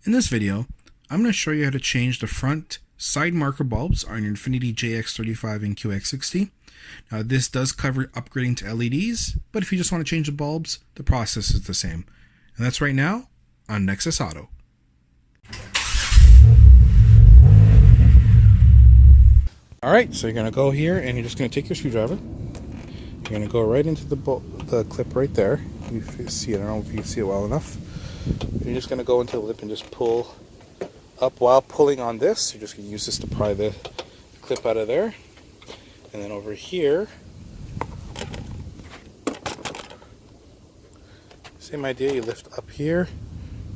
In this video, I'm going to show you how to change the front side marker bulbs on your Infiniti JX35 and QX60. Now this does cover upgrading to LEDs, but if you just want to change the bulbs, the process is the same. And that's right now on Nexus Auto. Alright, so you're going to go here and you're just going to take your screwdriver. You're going to go right into the clip right there. You see it, I don't know if you can see it well enough. You're just going to go into the lip and just pull up. While pulling on this, you're just going to use this to pry the clip out of there. And then over here, same idea, you lift up here.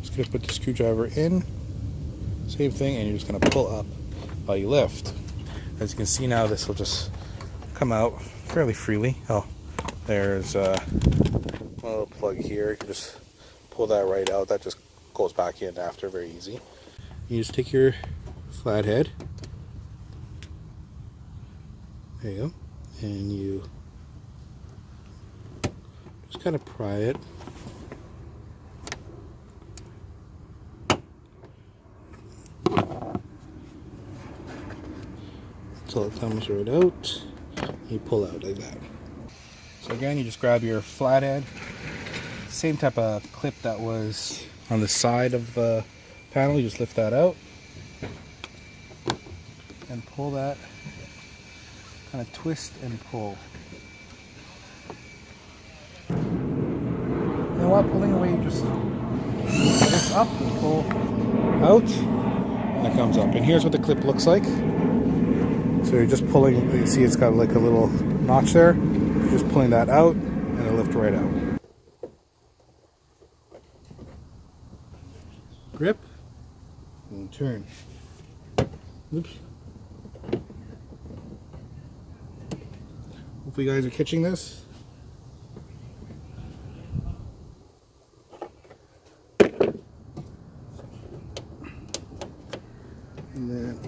Just going to put the screwdriver in. Same thing, and you're just going to pull up while you lift. As you can see now, this will just come out fairly freely. Oh, there's a little plug here. You can just pull that right out. That just goes back in after, very easy. You just take your flathead. There you go. And you just kind of pry it. Until it comes right out. You pull out like that. So again, you just grab your flathead. Same type of clip that was on the side of the panel. You just lift that out and pull that. Kind of twist and pull. And while pulling away, you just lift this up and pull out. And it comes up. And here's what the clip looks like. So you're just pulling, you see it's got like a little notch there. You're just pulling that out and it'll lift right out. Grip and turn. Oops. Hopefully you guys are catching this. And then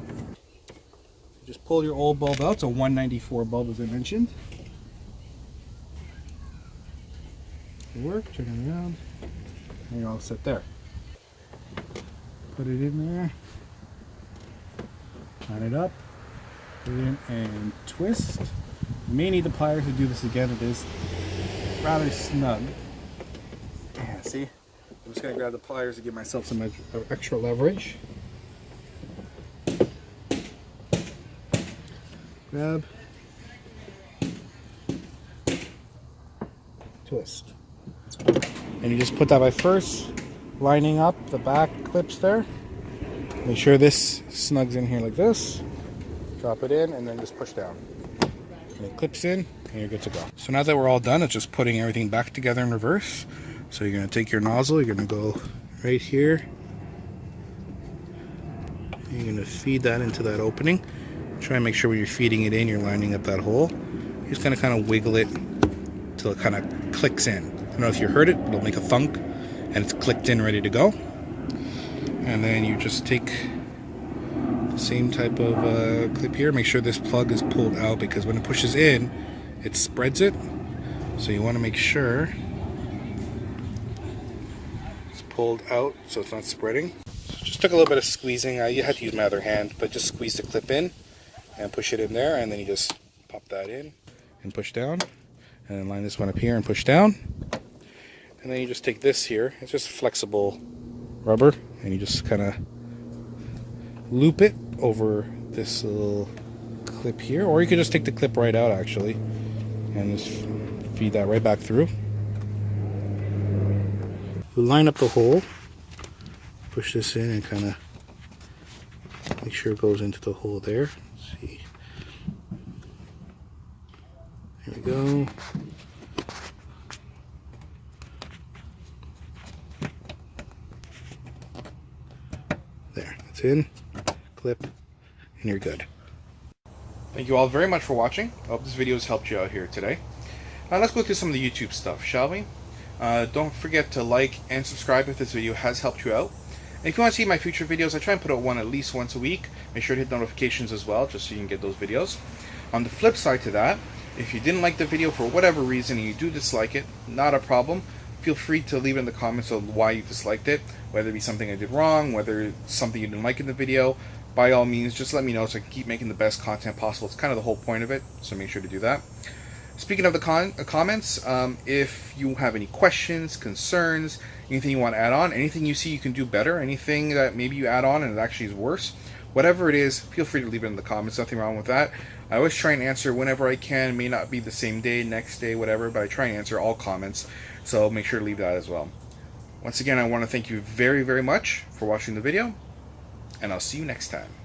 just pull your old bulb out. It's a 194 bulb, as I mentioned. Work, turn it around, and you're all set there. Put it in there, line it up, put it in, and twist. You may need the pliers to do this again. It is rather snug. Yeah, see? I'm just going to grab the pliers to give myself some extra leverage. Grab, twist. And you just put that by first lining up the back clips there. Make sure this snugs in here like this. Drop it in and then just push down. And it clips in and you're good to go. So now that we're all done, it's just putting everything back together in reverse. So you're going to take your nozzle, you're going to go right here. You're going to feed that into that opening. Try and make sure when you're feeding it in, you're lining up that hole. You're just going to kind of wiggle it until it kind of clicks in. I don't know if you heard it, but it'll make a thunk and it's clicked in, ready to go. And then you just take the same type of clip here. Make sure this plug is pulled out because when it pushes in, it spreads it. So you want to make sure it's pulled out so it's not spreading. So just took a little bit of squeezing. You had to use my other hand, but just squeeze the clip in and push it in there, and then you just pop that in and push down, and then line this one up here and push down. And then you just take this here, it's just flexible rubber, and you just kind of loop it over this little clip here, or you could just take the clip right out actually and just feed that right back through. You line up the hole, push this in and kind of make sure it goes into the hole there. Let's see. There we go. There, it's in, clip, and you're good. Thank you all very much for watching. I hope this video has helped you out here today. Now let's go through some of the YouTube stuff, shall we? Don't forget to like and subscribe if this video has helped you out. And if you want to see my future videos, I try and put out one at least once a week. Make sure to hit notifications as well, just so you can get those videos. On the flip side to that, if you didn't like the video for whatever reason and you do dislike it, not a problem. feel free to leave it in the comments of why you disliked it, whether it be something I did wrong, whether it's something you didn't like in the video. By all means, just let me know so I can keep making the best content possible. It's kind of the whole point of it, so make sure to do that. Speaking of the comments, if you have any questions, concerns, anything you want to add on, anything you see you can do better, anything that maybe you add on and it actually is worse, whatever it is, feel free to leave it in the comments. Nothing wrong with that. I always try and answer whenever I can. It may not be the same day, next day, whatever, but I try and answer all comments, so make sure to leave that as well. Once again, I want to thank you very, very much for watching the video, and I'll see you next time.